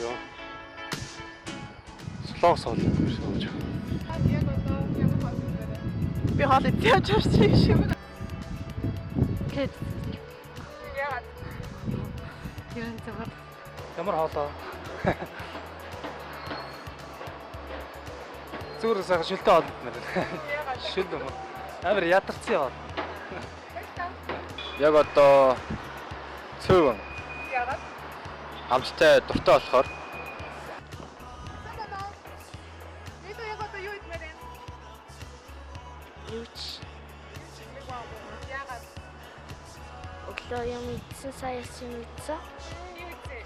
Яа. Солонгос хоол юм шиг болж байна. Яг одоо ямар хоол вэ? Би хоол идэж явчихсан шиг. Гэт. Яагаад? Яан завар. Ямар хоолоо? Зүгээр сайхан шилтэй хоол идмээр. Яагаад? Шил юм. Амар ядарсан хоол. Яг одоо цөөвөн Яагаад? амттай дуртай болохоор Ito яг одоо юу идмээр байна? Юуч. Яагаад? Өглөө юм идсэн, саяас юм идсэн. Юу идсэн?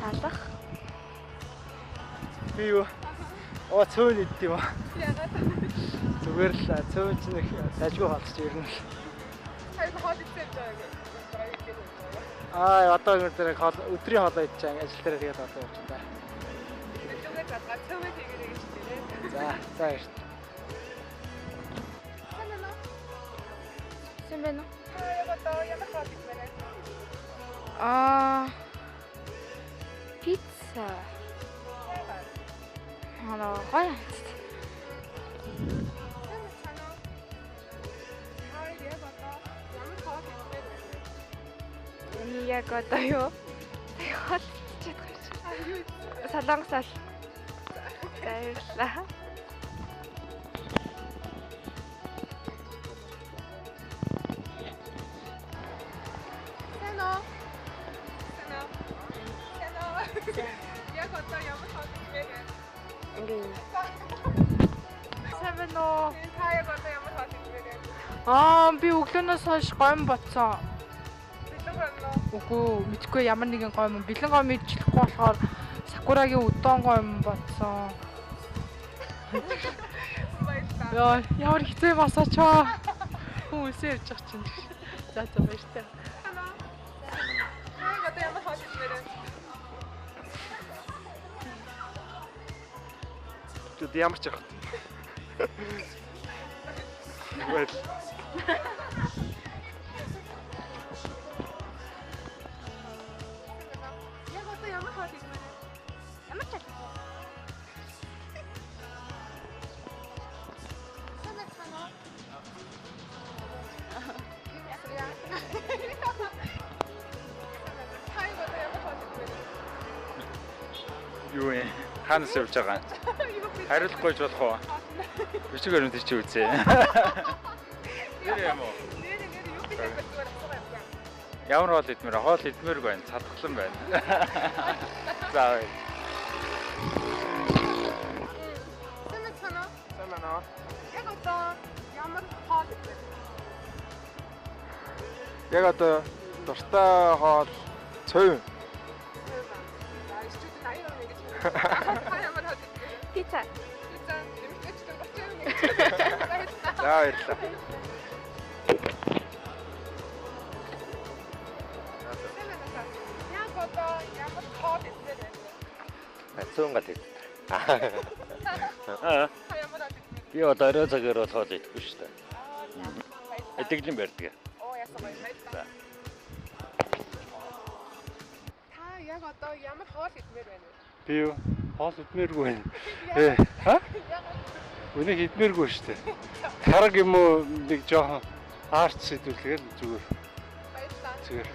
Талах. Би юу? Оо цөөн идэх юм аа. Яагаад? Зүгээр л цөөн ч нэг дажгүй хаалч ирнэ л. Хайр хоол идсэн байгаа. Одоо өнөөдөр өдрийн хоолоо идчихээ ажил дээр тэгээд одоо явчихсан да. Зүгээр гадаа цэвэр хийгэрэй гэж тийм. За яарч. Сэмбэнэ. Яг одоо ямар хоол идмээр байна? Пицца. Яагаад? Гоё. Яг одоо юу? Хоол идчихэж байгаа. Солонгосол. Баярлалаа. Сэно. Яг одоо ямар хоол идмээр байна? Ингээ. Сэмбэнэ. Та яг одоо ямар хоол идмээр байна? Би өглөөнөөс хойш гойн ботсон. Бэлэн байна. Үгүй мэдгүй ямар нэгэн гойн юм. Бэлэн гойн мэдчихлэхгүй болохоор Сакурагийн удон гойн ботсон. Баярлалаа. Яа, ямар хэцүү масаач аа. Хүн үсээ явж байгаа чинь. За баяртай. Яг одоо ямар хоол идмээр байна? Тэд ямар ч яах. Well. Яг одоо ямар хоол идмээр байна? Ямар ч юу вэ? Хаанаас явж байгаа? Хариулахгүй ч болох уу? Бичиг баримт чи үзье. Тэр юм уу? Ямар хоол идмээр? Хоол идмээргүй байна. Цадгалан байна. За. Самана. Яг одоо ямар хоол идмээр байна? Яг одоо дуртай хоол цөөн. пицца. За баярлалаа. Яг одоо ямар хоол идмээр байна? Цөөн гад. Ямар хоол идмээр? Би одоо орой цагаар бол хоол идэхгүй шүү дээ. Эдэглэн барьдаг. Оо яасан баярлалаа. Та яг одоо ямар хоол идмээр байна вэ? Би юу? Хоол идмээргүй байна. Ха? Үнийг идмээргүй шүү дээ. Тараг юм уу нэг жоохон арт сэдвүүлгээл зүгээр. Баярлалаа. Зүгээр.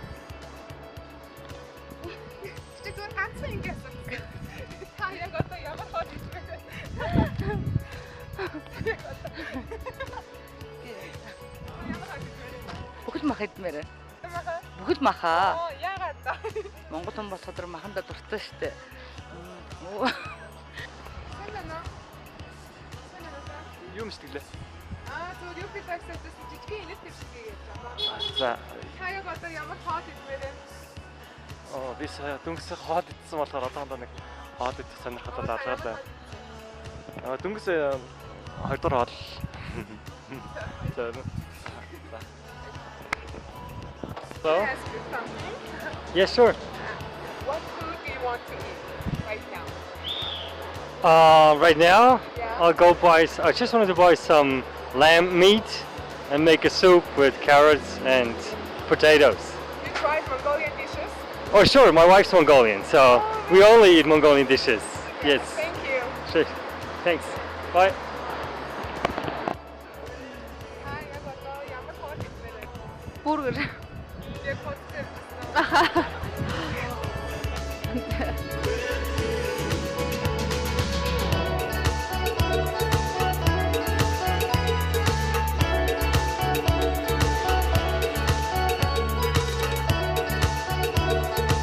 Чи зүгээр ганцхан ингэ асуусан. Та яг одоо ямар хоол идмээр байна? Бүхэл мах идмээр. Тамаха. Бүхэл махаа. Оо яагаад? Монгол хүн болохоор маханда дуртай штэ. Сэна. Юу мсгэлээ? Зүгээр юу гэдэг асуусан жижигхэн инэт төвшгээ гэж байна. За. Та яг одоо ямар хоол идмээр байна? Би сая дөнгөс хоол идсэн болохоор одоохондоо нэг хоол идэх сонирхолтой алгалаа. Дөнгөс 2 дахь хоол. За. So? Ask you something. Yes, sure. What food do you want to eat right now? Right now, Yeah. I'll go buy. I just wanted to buy some lamb meat and make a soup with carrots and potatoes. You tried Mongolian dishes? Oh, sure. My wife's Mongolian, so we only eat Mongolian dishes. Yes. Thank you. Sure. Thanks. Bye. Та яг одоо ямар хот хэлмээр вэ? Бүргэр. Яг хот хэлсэн.